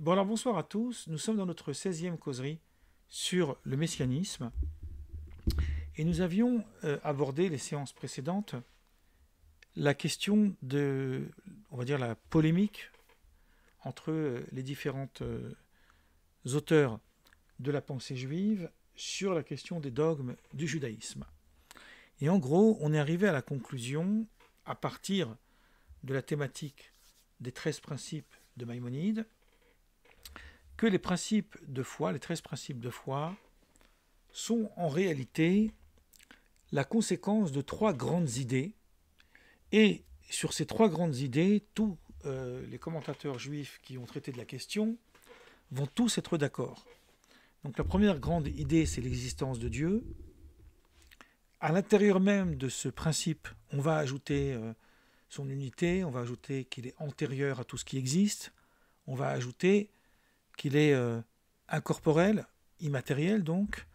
Bon alors bonsoir à tous, nous sommes dans notre 16e causerie sur le messianisme et nous avions abordé les séances précédentes la question de, on va dire, la polémique entre les différentes auteurs de la pensée juive sur la question des dogmes du judaïsme. Et en gros, on est arrivé à la conclusion, à partir de la thématique des 13 principes de Maïmonide, que les principes de foi, les 13 principes de foi, sont en réalité la conséquence de 3 grandes idées. Et sur ces 3 grandes idées, tous les commentateurs juifs qui ont traité de la question vont tous être d'accord. Donc la première grande idée, c'est l'existence de Dieu. À l'intérieur même de ce principe, on va ajouter son unité, on va ajouter qu'il est antérieur à tout ce qui existe, on va ajouter qu'il est incorporel, immatériel donc,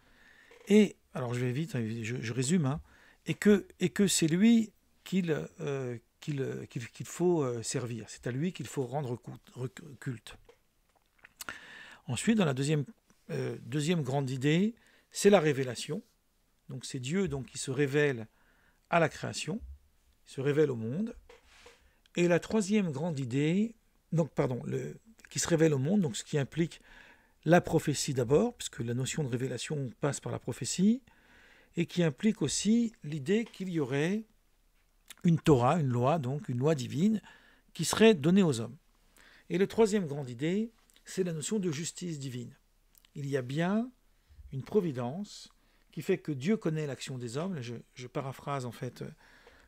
et, alors je vais vite, je résume, hein, et que c'est lui qu'il faut servir, c'est à lui qu'il faut rendre culte. Ensuite, dans la deuxième grande idée, c'est la révélation. Donc c'est Dieu donc, qui se révèle à la création, se révèle au monde. Et la troisième grande idée, donc pardon, qui se révèle au monde, donc ce qui implique la prophétie d'abord, puisque la notion de révélation passe par la prophétie, et qui implique aussi l'idée qu'il y aurait une Torah, une loi, donc une loi divine, qui serait donnée aux hommes. Et la troisième grande idée, c'est la notion de justice divine. Il y a bien une providence qui fait que Dieu connaît l'action des hommes. Je paraphrase en fait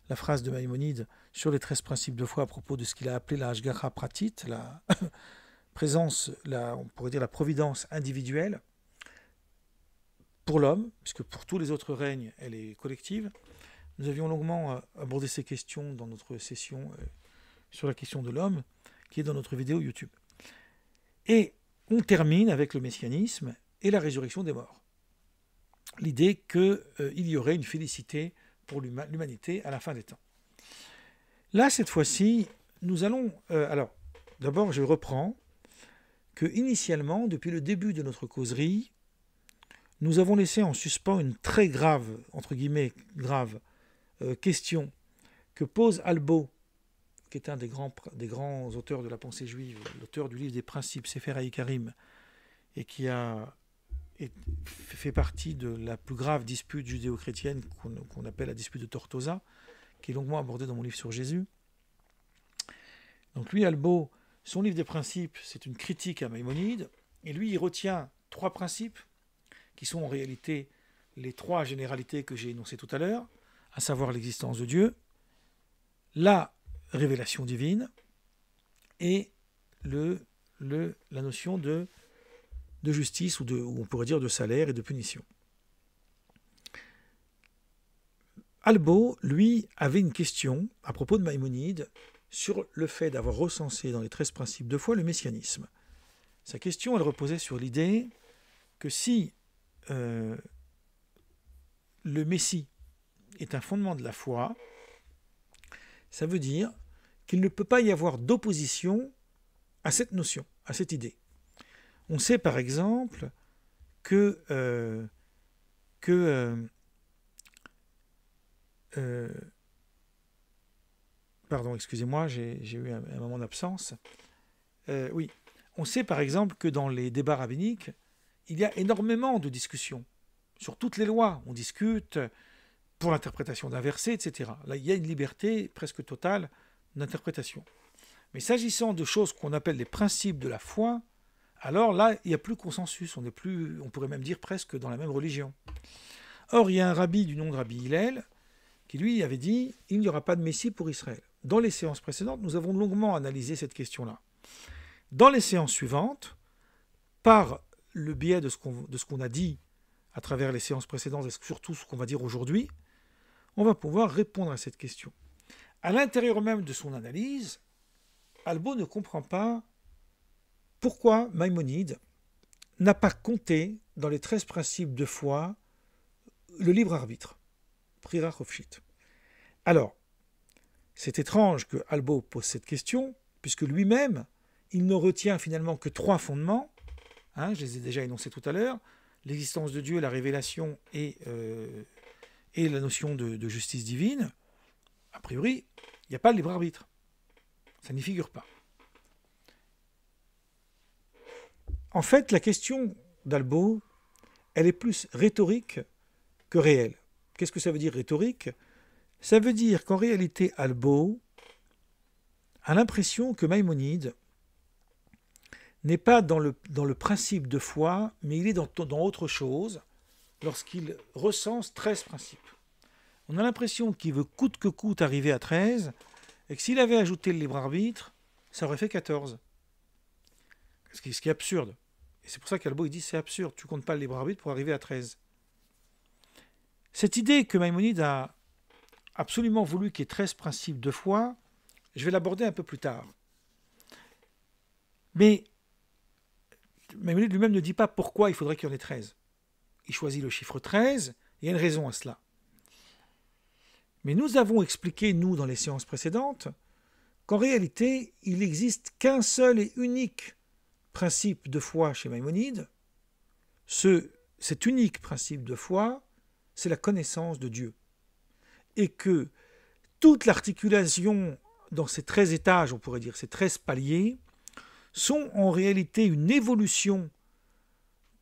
la phrase de Maïmonide sur les 13 principes de foi à propos de ce qu'il a appelé la Hashgacha Pratit, la présence, on pourrait dire la providence individuelle pour l'homme, puisque pour tous les autres règnes, elle est collective. Nous avions longuement abordé ces questions dans notre session sur la question de l'homme, qui est dans notre vidéo YouTube. Et on termine avec le messianisme et la résurrection des morts. L'idée qu'il y aurait une félicité pour l'humanité à la fin des temps. Là, cette fois-ci, nous allons... alors, d'abord, je reprends que initialement, depuis le début de notre causerie, nous avons laissé en suspens une très grave, entre guillemets, grave question que pose Albo, qui est un des grands auteurs de la pensée juive, l'auteur du livre des principes, Sefer HaIkarim, et qui fait partie de la plus grave dispute judéo-chrétienne qu'on appelle la dispute de Tortosa, qui est longuement abordée dans mon livre sur Jésus. Donc lui, Albo, son livre des principes, c'est une critique à Maïmonide, et lui, il retient 3 principes, qui sont en réalité les 3 généralités que j'ai énoncées tout à l'heure, à savoir l'existence de Dieu, la révélation divine, et la notion de justice, ou on pourrait dire de salaire et de punition. Albo, lui, avait une question à propos de Maïmonide sur le fait d'avoir recensé dans les 13 principes de foi le messianisme. Sa question, elle reposait sur l'idée que si le Messie est un fondement de la foi, ça veut dire qu'il ne peut pas y avoir d'opposition à cette notion, à cette idée. On sait par exemple que pardon, excusez-moi, j'ai eu un moment d'absence. Oui, on sait par exemple que dans les débats rabbiniques, il y a énormément de discussions sur toutes les lois. On discute pour l'interprétation d'un verset, etc. Là, il y a une liberté presque totale d'interprétation. Mais s'agissant de choses qu'on appelle les principes de la foi, alors là, il n'y a plus consensus. On pourrait même dire presque dans la même religion. Or, il y a un rabbi du nom de Rabbi Hillel qui, lui, avait dit « il n'y aura pas de Messie pour Israël ». Dans les séances précédentes, nous avons longuement analysé cette question-là. Dans les séances suivantes, par le biais de ce qu'on a dit à travers les séances précédentes et surtout ce qu'on va dire aujourd'hui, on va pouvoir répondre à cette question. À l'intérieur même de son analyse, Albo ne comprend pas pourquoi Maïmonide n'a pas compté dans les 13 principes de foi le libre arbitre, Prira Chofshit. Alors, c'est étrange que Albo pose cette question, puisque lui-même, il ne retient finalement que 3 fondements, hein, je les ai déjà énoncés tout à l'heure, l'existence de Dieu, la révélation et la notion de justice divine. A priori, il n'y a pas le libre arbitre. Ça n'y figure pas. En fait, la question d'Albo, elle est plus rhétorique que réelle. Qu'est-ce que ça veut dire rhétorique? Ça veut dire qu'en réalité, Albo a l'impression que Maïmonide n'est pas dans le principe de foi, mais il est dans autre chose lorsqu'il recense 13 principes. On a l'impression qu'il veut coûte que coûte arriver à 13, et que s'il avait ajouté le libre arbitre, ça aurait fait 14. Ce qui est absurde. Et c'est pour ça qu'Albo il dit c'est absurde, tu ne comptes pas le libre arbitre pour arriver à 13. Cette idée que Maïmonide a absolument voulu qu'il y ait 13 principes de foi, je vais l'aborder un peu plus tard. Mais Maïmonide lui-même ne dit pas pourquoi il faudrait qu'il y en ait 13. Il choisit le chiffre 13, il y a une raison à cela. Mais nous avons expliqué, nous, dans les séances précédentes, qu'en réalité, il n'existe qu'un seul et unique principe de foi chez Maïmonide. Cet unique principe de foi, c'est la connaissance de Dieu. Et que toute l'articulation dans ces 13 étages, on pourrait dire ces 13 paliers, sont en réalité une évolution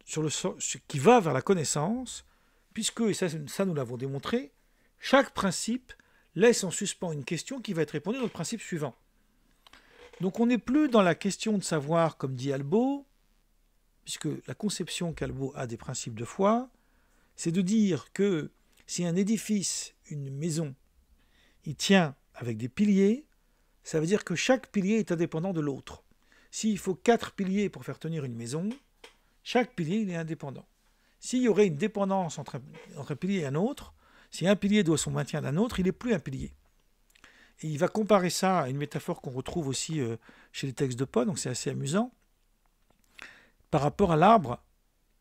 qui va vers la connaissance, puisque, et ça nous l'avons démontré, chaque principe laisse en suspens une question qui va être répondue dans le principe suivant. Donc on n'est plus dans la question de savoir, comme dit Albo, puisque la conception qu'Albo a des principes de foi, c'est de dire que si un édifice, une maison, il tient avec des piliers, ça veut dire que chaque pilier est indépendant de l'autre. S'il faut 4 piliers pour faire tenir une maison, chaque pilier il est indépendant. S'il y aurait une dépendance entre un pilier et un autre, si un pilier doit son maintien d'un autre, il n'est plus un pilier. Et il va comparer ça à une métaphore qu'on retrouve aussi chez les textes de Paul, donc c'est assez amusant, par rapport à l'arbre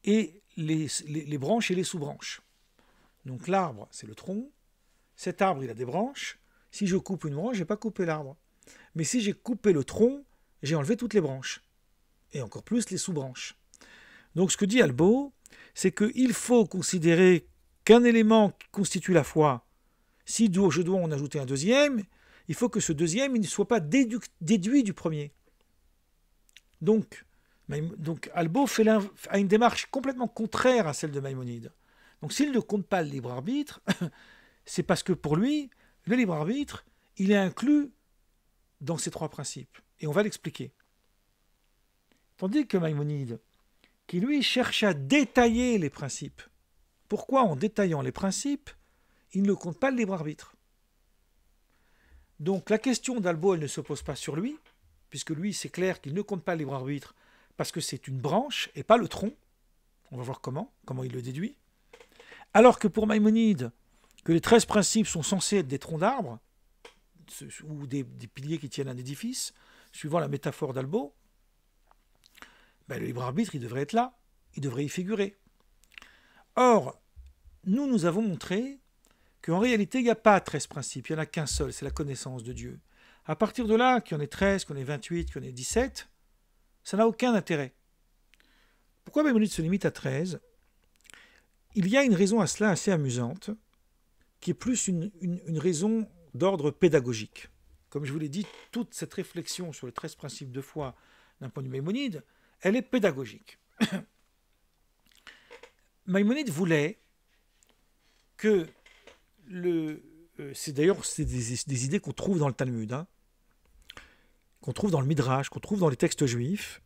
et les branches et les sous-branches. Donc l'arbre, c'est le tronc. Cet arbre, il a des branches. Si je coupe une branche, je n'ai pas coupé l'arbre. Mais si j'ai coupé le tronc, j'ai enlevé toutes les branches. Et encore plus les sous-branches. Donc ce que dit Albo, c'est qu'il faut considérer qu'un élément qui constitue la foi, si je dois en ajouter un deuxième, il faut que ce deuxième il ne soit pas déduit du premier. Donc Albo a une démarche complètement contraire à celle de Maïmonide. Donc s'il ne compte pas le libre arbitre, c'est parce que pour lui, le libre arbitre, il est inclus dans ces 3 principes. Et on va l'expliquer. Tandis que Maïmonide, qui lui cherche à détailler les principes, pourquoi en détaillant les principes, il ne compte pas le libre arbitre? Donc la question d'Albo, elle ne se pose pas sur lui, puisque lui, c'est clair qu'il ne compte pas le libre arbitre, parce que c'est une branche et pas le tronc. On va voir comment il le déduit. Alors que pour Maïmonide, que les 13 principes sont censés être des troncs d'arbres, ou des piliers qui tiennent un édifice, suivant la métaphore d'Albo, le libre arbitre, il devrait être là, il devrait y figurer. Or, nous avons montré qu'en réalité, il n'y a pas 13 principes, il n'y en a qu'un seul, c'est la connaissance de Dieu. À partir de là, qu'il y en ait 13, qu'il y en ait 28, qu'il y en ait 17, ça n'a aucun intérêt. Pourquoi Maïmonide se limite à 13? Il y a une raison à cela assez amusante, qui est plus une raison d'ordre pédagogique. Comme je vous l'ai dit, toute cette réflexion sur les 13 principes de foi d'un point de vue Maïmonide, elle est pédagogique. Maïmonide voulait que c'est des idées qu'on trouve dans le Talmud, qu'on trouve dans le Midrash, qu'on trouve dans les textes juifs,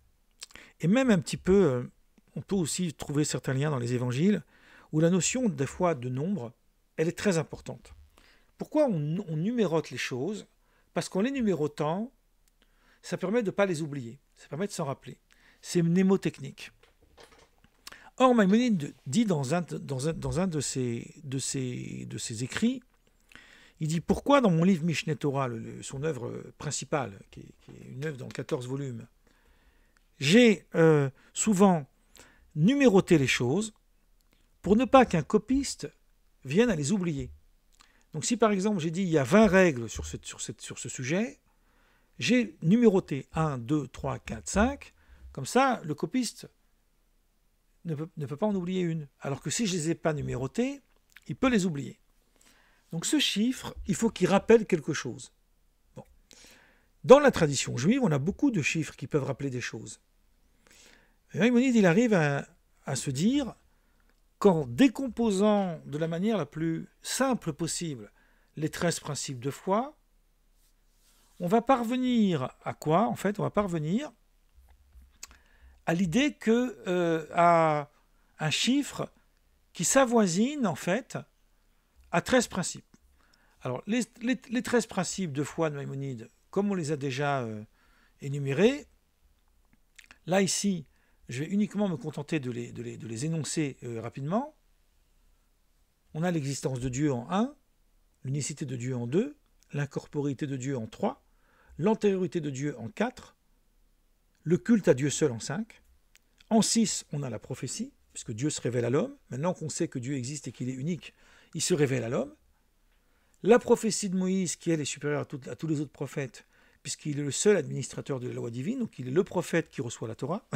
et même un petit peu, on peut aussi trouver certains liens dans les évangiles, où la notion des fois de nombre, elle est très importante. Pourquoi on numérote les choses? Parce qu'en les numérotant, ça permet de ne pas les oublier, ça permet de s'en rappeler. C'est mnémotechnique. Or, Maïmonide dit dans un de ses écrits, il dit pourquoi dans mon livre Mishneh Torah, son œuvre principale, qui est une œuvre dans 14 volumes, j'ai souvent numéroté les choses pour ne pas qu'un copiste vienne à les oublier. Donc si par exemple j'ai dit il y a 20 règles sur ce sujet, j'ai numéroté 1, 2, 3, 4, 5. Comme ça, le copiste ne peut pas en oublier une. Alors que si je ne les ai pas numérotées, il peut les oublier. Donc ce chiffre, il faut qu'il rappelle quelque chose. Bon. Dans la tradition juive, on a beaucoup de chiffres qui peuvent rappeler des choses. Et Maïmonide, il arrive à se dire qu'en décomposant de la manière la plus simple possible les 13 principes de foi, on va parvenir à quoi? En fait, on va parvenir à l'idée à un chiffre qui s'avoisine en fait à 13 principes. Alors, les 13 principes de foi de Maïmonide, comme on les a déjà énumérés, là ici, je vais uniquement me contenter de les énoncer rapidement. On a l'existence de Dieu en 1, l'unicité de Dieu en 2, l'incorporéité de Dieu en 3, l'antériorité de Dieu en 4, le culte à Dieu seul en 5. En 6, on a la prophétie, puisque Dieu se révèle à l'homme. Maintenant qu'on sait que Dieu existe et qu'il est unique, il se révèle à l'homme. La prophétie de Moïse, qui elle est supérieure à tous les autres prophètes, puisqu'il est le seul administrateur de la loi divine, donc il est le prophète qui reçoit la Torah.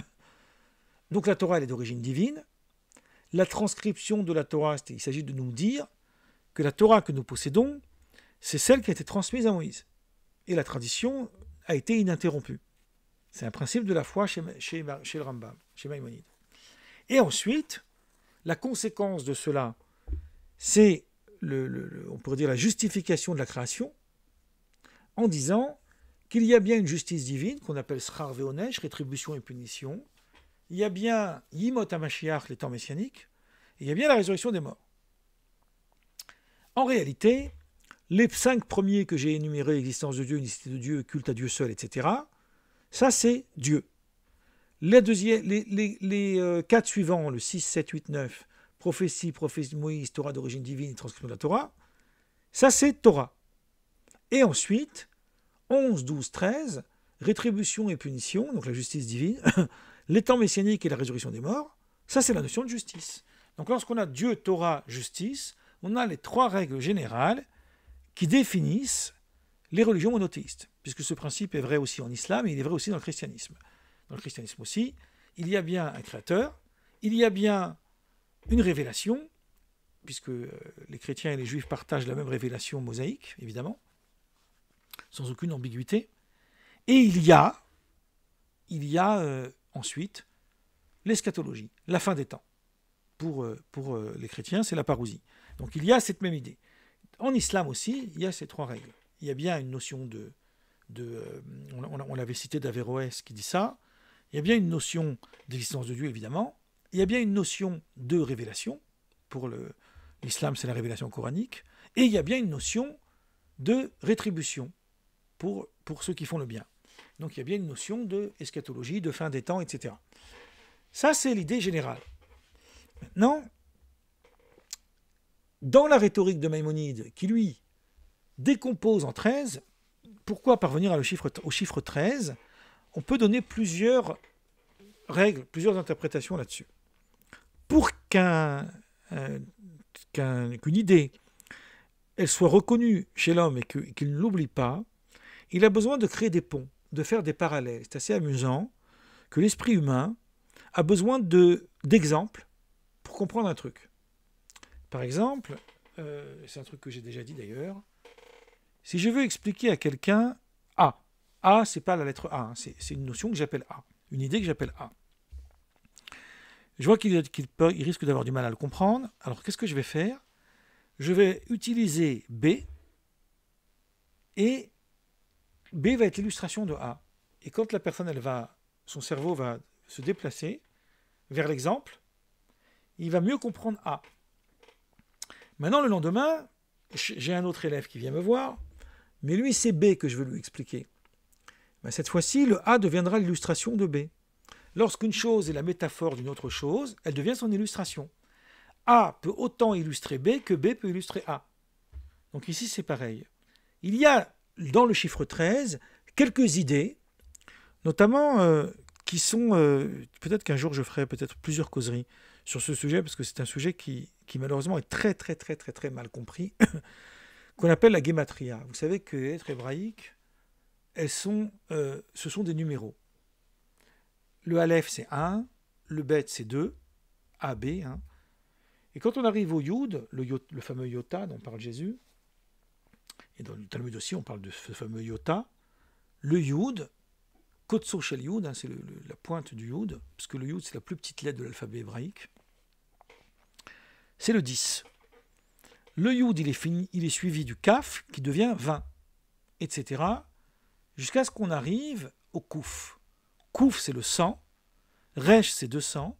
Donc la Torah, elle est d'origine divine. La transcription de la Torah, il s'agit de nous dire que la Torah que nous possédons, c'est celle qui a été transmise à Moïse. Et la tradition a été ininterrompue. C'est un principe de la foi chez le Rambam, chez Maïmonide. Et ensuite, la conséquence de cela, c'est, on pourrait dire, la justification de la création, en disant qu'il y a bien une justice divine, qu'on appelle Schar Veonesh, rétribution et punition. Il y a bien Yimot HaMashiach, les temps messianiques, et il y a bien la résurrection des morts. En réalité, les 5 premiers que j'ai énumérés, existence de Dieu, unicité de Dieu, culte à Dieu seul, etc., ça c'est Dieu. Les 4 suivants, le 6, 7, 8, 9, prophétie de Moïse, Torah d'origine divine et transcription de la Torah, ça c'est Torah. Et ensuite, 11, 12, 13, rétribution et punition, donc la justice divine, les temps messianiques et la résurrection des morts, ça c'est la notion de justice. Donc lorsqu'on a Dieu, Torah, justice, on a les 3 règles générales qui définissent les religions monothéistes, puisque ce principe est vrai aussi en islam et il est vrai aussi dans le christianisme. Dans le christianisme aussi, il y a bien un créateur, il y a bien une révélation, puisque les chrétiens et les juifs partagent la même révélation mosaïque, évidemment, sans aucune ambiguïté, et il y a ensuite l'eschatologie, la fin des temps. Pour les chrétiens, c'est la parousie. Donc il y a cette même idée. En islam aussi, il y a ces 3 règles. Il y a bien une notion on l'avait cité d'Averroès qui dit ça, il y a bien une notion d'existence de Dieu, évidemment, il y a bien une notion de révélation, pour l'islam c'est la révélation coranique, et il y a bien une notion de rétribution pour ceux qui font le bien. Donc il y a bien une notion de eschatologie, de fin des temps, etc. Ça c'est l'idée générale. Maintenant, dans la rhétorique de Maïmonide, qui lui décompose en 13, pourquoi parvenir au chiffre 13? On peut donner plusieurs règles, plusieurs interprétations là-dessus. Pour qu'une idée elle soit reconnue chez l'homme et qu'il ne l'oublie pas, il a besoin de créer des ponts, de faire des parallèles. C'est assez amusant que l'esprit humain a besoin d'exemples pour comprendre un truc. Par exemple, c'est un truc que j'ai déjà dit d'ailleurs, si je veux expliquer à quelqu'un A, c'est pas la lettre A, hein, c'est une notion que j'appelle A, une idée que j'appelle A. Je vois qu'il risque d'avoir du mal à le comprendre, alors qu'est-ce que je vais faire? Je vais utiliser B, et B va être l'illustration de A. Et quand la personne, son cerveau va se déplacer vers l'exemple, il va mieux comprendre A. Maintenant, le lendemain, j'ai un autre élève qui vient me voir, mais lui, c'est B que je veux lui expliquer. Ben, cette fois-ci, le A deviendra l'illustration de B. Lorsqu'une chose est la métaphore d'une autre chose, elle devient son illustration. A peut autant illustrer B que B peut illustrer A. Donc ici, c'est pareil. Il y a, dans le chiffre 13, quelques idées, notamment qui sont... peut-être qu'un jour, je ferai peut-être plusieurs causeries sur ce sujet, parce que c'est un sujet qui malheureusement est très, très, très, très, très mal compris, qu'on appelle la guématria. Vous savez que les lettres hébraïques, ce sont des numéros. Le Aleph, c'est 1, le Bet, c'est 2, A, B. Hein. Et quand on arrive au Yud, le fameux Iota dont parle Jésus, et dans le Talmud aussi, on parle de ce fameux Iota, le Yud, Kotso Shel Yud, hein, c'est la pointe du Yud, parce que le Yud, c'est la plus petite lettre de l'alphabet hébraïque, c'est le 10. Le Yud, il est suivi du Kaf, qui devient 20, etc., jusqu'à ce qu'on arrive au Kouf. Kouf, c'est le 100, Resh, c'est 200,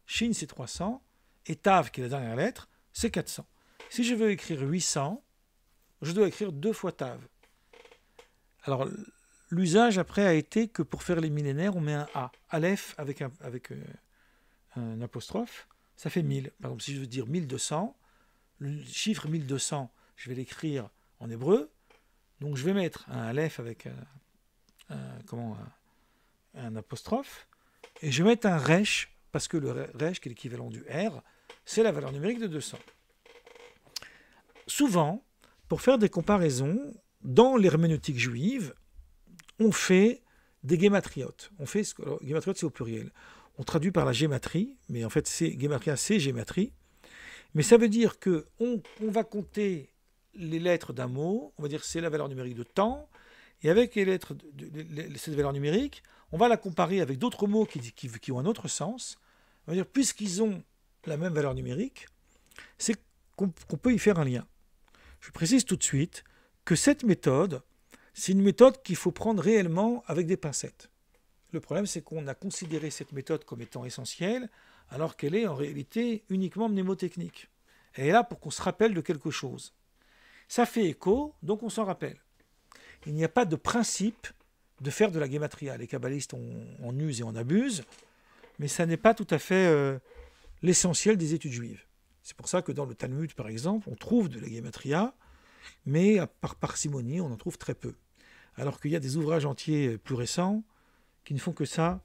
Shin, c'est 300, et Tav, qui est la dernière lettre, c'est 400. Si je veux écrire 800, je dois écrire 2 fois Tav. Alors, l'usage après a été que pour faire les millénaires, on met un A. Aleph avec un apostrophe, ça fait 1000. Par exemple, si je veux dire 1200, le chiffre 1200, je vais l'écrire en hébreu. Donc, je vais mettre un Aleph avec un apostrophe. Et je vais mettre un Resh, parce que le Resh, qui est l'équivalent du R, c'est la valeur numérique de 200. Souvent, pour faire des comparaisons, dans l'herméneutique juive, on fait des gématriotes. Gématriotes, c'est au pluriel. On traduit par la gématrie, mais en fait, gématria, c'est gématrie. Mais ça veut dire qu'on va compter les lettres d'un mot, on va dire que c'est la valeur numérique de temps, et avec les lettres cette valeur numérique, on va la comparer avec d'autres mots qui ont un autre sens. On va dire, puisqu'ils ont la même valeur numérique, c'est qu'on peut y faire un lien. Je précise tout de suite que cette méthode, c'est une méthode qu'il faut prendre réellement avec des pincettes. Le problème, c'est qu'on a considéré cette méthode comme étant essentielle, alors qu'elle est en réalité uniquement mnémotechnique. Elle est là pour qu'on se rappelle de quelque chose. Ça fait écho, donc on s'en rappelle. Il n'y a pas de principe de faire de la gématria. Les kabbalistes en usent et en abusent, mais ça n'est pas tout à fait l'essentiel des études juives. C'est pour ça que dans le Talmud, par exemple, on trouve de la gématria, mais par parcimonie, on en trouve très peu. Alors qu'il y a des ouvrages entiers plus récents qui ne font que ça,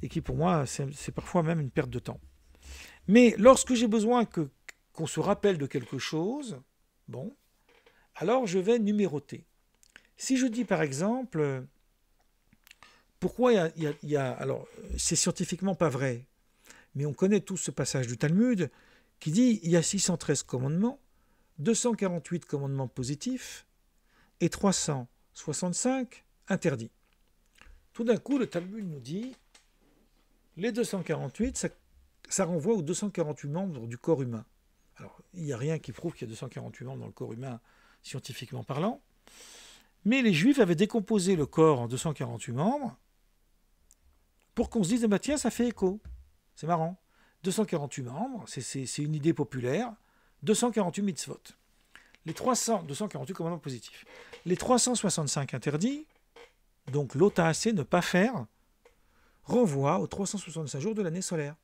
et qui pour moi, c'est parfois même une perte de temps. Mais lorsque j'ai besoin qu'on se rappelle de quelque chose, bon, alors je vais numéroter. Si je dis par exemple, pourquoi il y a alors c'est scientifiquement pas vrai, mais on connaît tous ce passage du Talmud qui dit il y a 613 commandements, 248 commandements positifs et 365 interdits. Tout d'un coup, le Talmud nous dit les 248, ça renvoie aux 248 membres du corps humain. Alors, il n'y a rien qui prouve qu'il y a 248 membres dans le corps humain, scientifiquement parlant. Mais les Juifs avaient décomposé le corps en 248 membres pour qu'on se dise, bah, tiens, ça fait écho. C'est marrant. 248 membres, c'est une idée populaire. 248 mitzvot. 248 commandements positifs. Les 365 interdits, donc l'OTAC, ne pas faire, renvoie aux 365 jours de l'année solaire.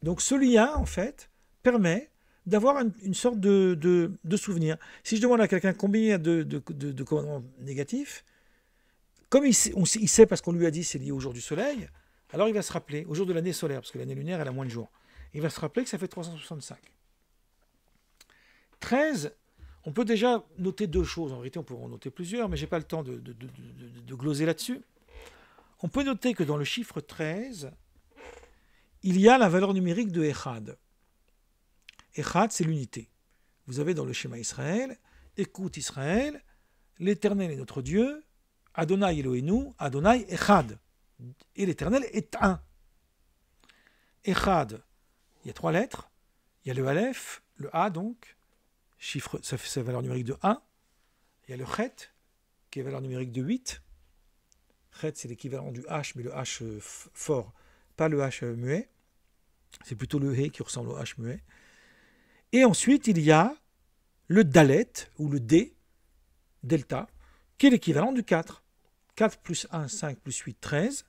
Donc ce lien, en fait, permet d'avoir une sorte de souvenir. Si je demande à quelqu'un combien il y a de commandements négatifs, comme il sait parce qu'on lui a dit c'est lié au jour du soleil, alors il va se rappeler, au jour de l'année solaire, parce que l'année lunaire, elle a moins de jours, il va se rappeler que ça fait 365. 13, on peut déjà noter 2 choses. En réalité, on pourrait en noter plusieurs, mais je n'ai pas le temps de gloser là-dessus. On peut noter que dans le chiffre 13, il y a la valeur numérique de Echad. Echad, c'est l'unité. Vous avez dans le schéma Israël, écoute Israël, l'Éternel est notre Dieu, Adonai Eloheinu, Adonai Echad. Et l'Éternel est un. Echad, il y a 3 lettres. Il y a le Aleph, le A donc, chiffre, ça fait sa valeur numérique de 1. Il y a le Chet, qui est valeur numérique de 8. Chet, c'est l'équivalent du H, mais le H fort, pas le H muet. C'est plutôt le He qui ressemble au H muet. Et ensuite, il y a le Dalet, ou le D, delta, qui est l'équivalent du 4. 4 plus 1, 5 plus 8, 13.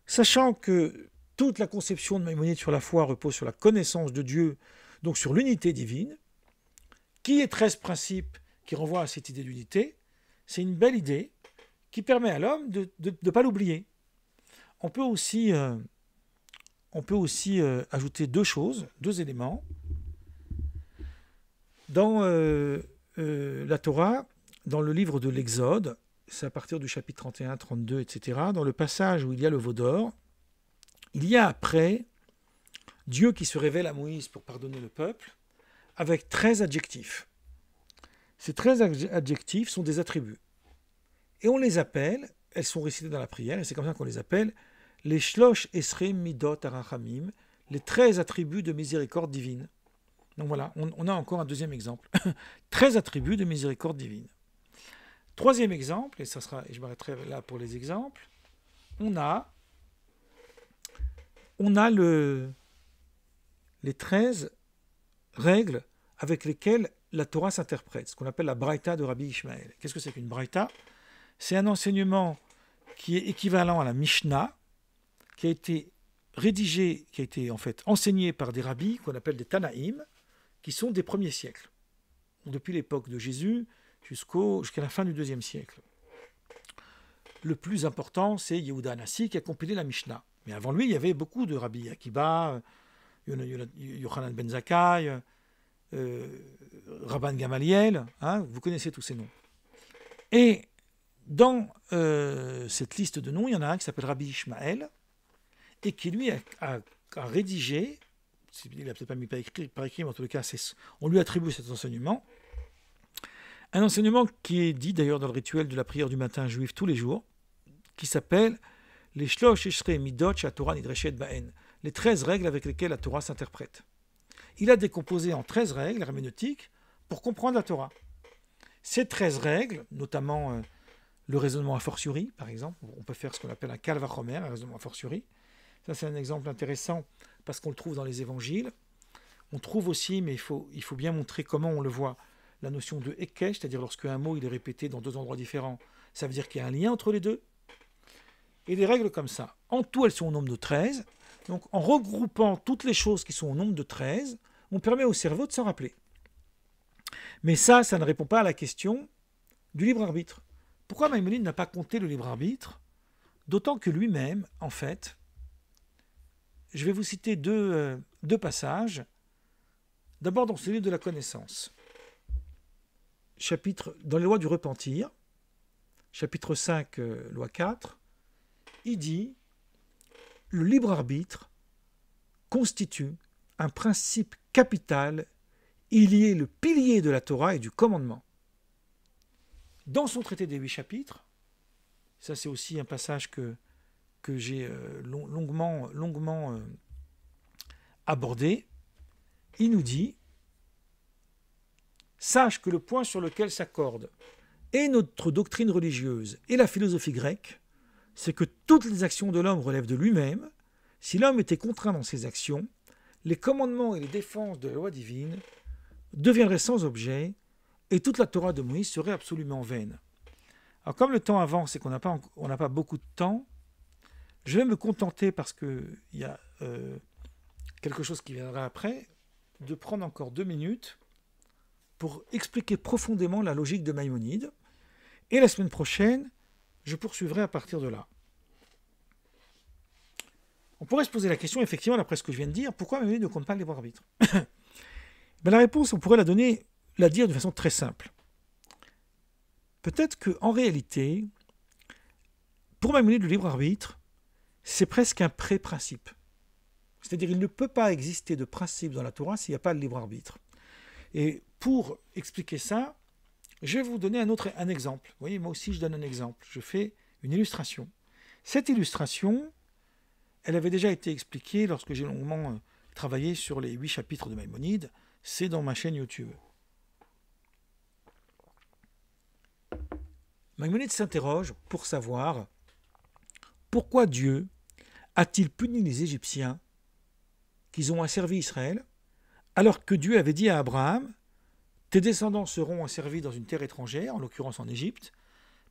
Sachant que toute la conception de Maïmonide sur la foi repose sur la connaissance de Dieu, donc sur l'unité divine, qui est 13 principes qui renvoient à cette idée d'unité. C'est une belle idée qui permet à l'homme de ne pas l'oublier. On peut aussi ajouter 2 choses, 2 éléments. Dans la Torah, dans le livre de l'Exode, c'est à partir du chapitre 31, 32, etc., dans le passage où il y a le veau d'or, il y a après Dieu qui se révèle à Moïse pour pardonner le peuple, avec 13 adjectifs. Ces 13 adjectifs sont des attributs. Et on les appelle, elles sont récitées dans la prière, et c'est comme ça qu'on les appelle, les Shlosh Esrei Midot Arachamim, les 13 attributs de miséricorde divine. Donc voilà, on a encore un deuxième exemple. 13 attributs de miséricorde divine. Troisième exemple, et je m'arrêterai là pour les exemples, on a les 13 règles avec lesquelles la Torah s'interprète, ce qu'on appelle la Braïta de Rabbi Ishmael. Qu'est-ce que c'est qu'une Braïta? C'est un enseignement qui est équivalent à la Mishnah, qui a été rédigé, qui a été en fait enseigné par des rabbis qu'on appelle des Tanaïm, qui sont des premiers siècles, depuis l'époque de Jésus jusqu'à la fin du deuxième siècle. Le plus important, c'est Yehuda Hanassi qui a compilé la Mishnah. Mais avant lui, il y avait beaucoup de rabbis, Akiba, Yochanan ben Zakkai, Rabban Gamaliel, hein, vous connaissez tous ces noms. Et dans cette liste de noms, il y en a un qui s'appelle Rabbi Ishmael, et qui lui a rédigé, il n'a peut-être pas mis par écrit, mais en tout cas, on lui attribue cet enseignement, un enseignement qui est dit d'ailleurs dans le rituel de la prière du matin juif tous les jours, qui s'appelle les Shlosh Eshrei Midot Torah Nidreshet Baen, les 13 règles avec lesquelles la Torah s'interprète. Il a décomposé en 13 règles herméneutiques pour comprendre la Torah. Ces 13 règles, notamment le raisonnement a fortiori, par exemple, on peut faire ce qu'on appelle un Kal Vachomer, un raisonnement a fortiori. Ça, c'est un exemple intéressant parce qu'on le trouve dans les évangiles. On trouve aussi, mais il faut bien montrer comment on le voit, la notion de Hekesh, c'est-à-dire lorsque un mot il est répété dans deux endroits différents, ça veut dire qu'il y a un lien entre les deux. Et des règles comme ça. En tout, elles sont au nombre de 13. Donc, en regroupant toutes les choses qui sont au nombre de 13, on permet au cerveau de s'en rappeler. Mais ça ne répond pas à la question du libre arbitre. Pourquoi Maïmonide n'a pas compté le libre arbitre? D'autant que lui-même, en fait, je vais vous citer deux passages. D'abord dans ce livre de la connaissance. Chapitre, dans les lois du repentir, chapitre 5, loi 4, il dit « Le libre arbitre constitue un principe capital, il y est le pilier de la Torah et du commandement. » Dans son traité des 8 chapitres, ça c'est aussi un passage que j'ai longuement abordé, il nous dit « Sache que le point sur lequel s'accorde et notre doctrine religieuse et la philosophie grecque, c'est que toutes les actions de l'homme relèvent de lui-même. Si l'homme était contraint dans ses actions, les commandements et les défenses de la loi divine deviendraient sans objet et toute la Torah de Moïse serait absolument vaine. » Alors comme le temps avance et qu'on n'a pas beaucoup de temps, je vais me contenter, parce qu'il y a quelque chose qui viendra après, de prendre encore 2 minutes pour expliquer profondément la logique de Maïmonide. Et la semaine prochaine, je poursuivrai à partir de là. On pourrait se poser la question, effectivement, d'après ce que je viens de dire, pourquoi Maïmonide ne compte pas le libre arbitre? La réponse, on pourrait la dire de façon très simple. Peut-être qu'en réalité, pour Maïmonide, le libre arbitre, c'est presque un pré-principe. C'est-à-dire qu'il ne peut pas exister de principe dans la Torah s'il n'y a pas de libre arbitre. Et pour expliquer ça, je vais vous donner un exemple. Vous voyez, moi aussi je donne un exemple. Je fais une illustration. Cette illustration, elle avait déjà été expliquée lorsque j'ai longuement travaillé sur les 8 chapitres de Maïmonide. C'est dans ma chaîne YouTube. Maïmonide s'interroge pour savoir pourquoi Dieu a-t-il puni les Égyptiens qu'ils ont asservi Israël, alors que Dieu avait dit à Abraham « Tes descendants seront asservis dans une terre étrangère, en l'occurrence en Égypte,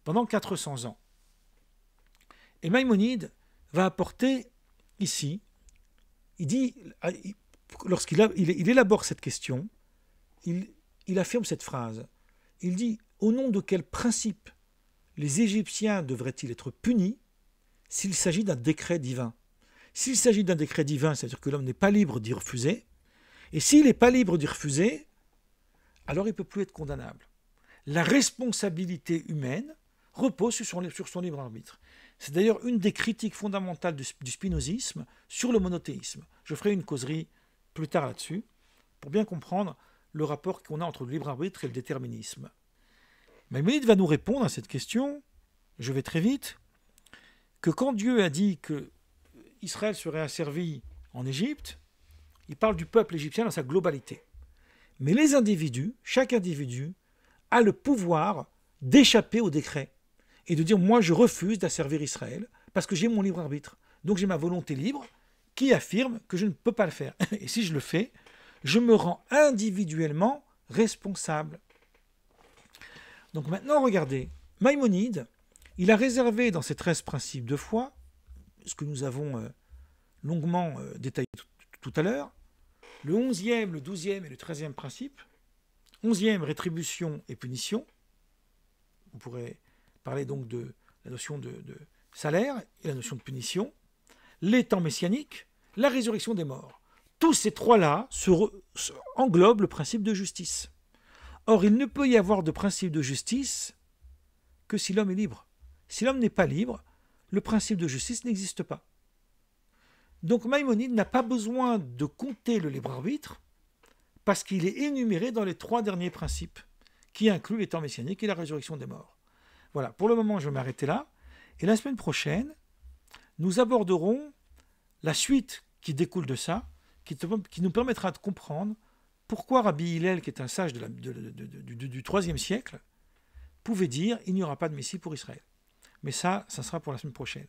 pendant 400 ans. » Et Maïmonide va apporter ici, il dit, lorsqu'il élabore cette question, il affirme cette phrase. Il dit « Au nom de quel principe les Égyptiens devraient-ils être punis s'il s'agit d'un décret divin ?» S'il s'agit d'un décret divin, c'est-à-dire que l'homme n'est pas libre d'y refuser, et s'il n'est pas libre d'y refuser, alors il ne peut plus être condamnable. La responsabilité humaine repose sur son libre arbitre. C'est d'ailleurs une des critiques fondamentales du spinozisme sur le monothéisme. Je ferai une causerie plus tard là-dessus, pour bien comprendre le rapport qu'on a entre le libre arbitre et le déterminisme. Maïmonide va nous répondre à cette question, je vais très vite, que quand Dieu a dit que Israël serait asservi en Égypte, il parle du peuple égyptien dans sa globalité. Mais les individus, chaque individu, a le pouvoir d'échapper au décret et de dire « moi je refuse d'asservir Israël parce que j'ai mon libre arbitre. Donc j'ai ma volonté libre qui affirme que je ne peux pas le faire. Et si je le fais, je me rends individuellement responsable. » Donc maintenant, regardez, Maïmonide, il a réservé dans ses 13 principes de foi, ce que nous avons longuement détaillé tout à l'heure, le 11e, le 12e et le 13e principe. 11e, rétribution et punition. Vous pourrez parler donc de la notion de salaire et la notion de punition. Les temps messianiques, la résurrection des morts. Tous ces trois-là englobent le principe de justice. Or, il ne peut y avoir de principe de justice que si l'homme est libre. Si l'homme n'est pas libre, le principe de justice n'existe pas. Donc Maïmonide n'a pas besoin de compter le libre arbitre parce qu'il est énuméré dans les 3 derniers principes qui incluent les temps messianiques et la résurrection des morts. Voilà, pour le moment je vais m'arrêter là et la semaine prochaine nous aborderons la suite qui découle de ça, qui nous permettra de comprendre pourquoi Rabbi Hillel, qui est un sage du IIIe siècle, pouvait dire « il n'y aura pas de Messie pour Israël ». Mais ça sera pour la semaine prochaine.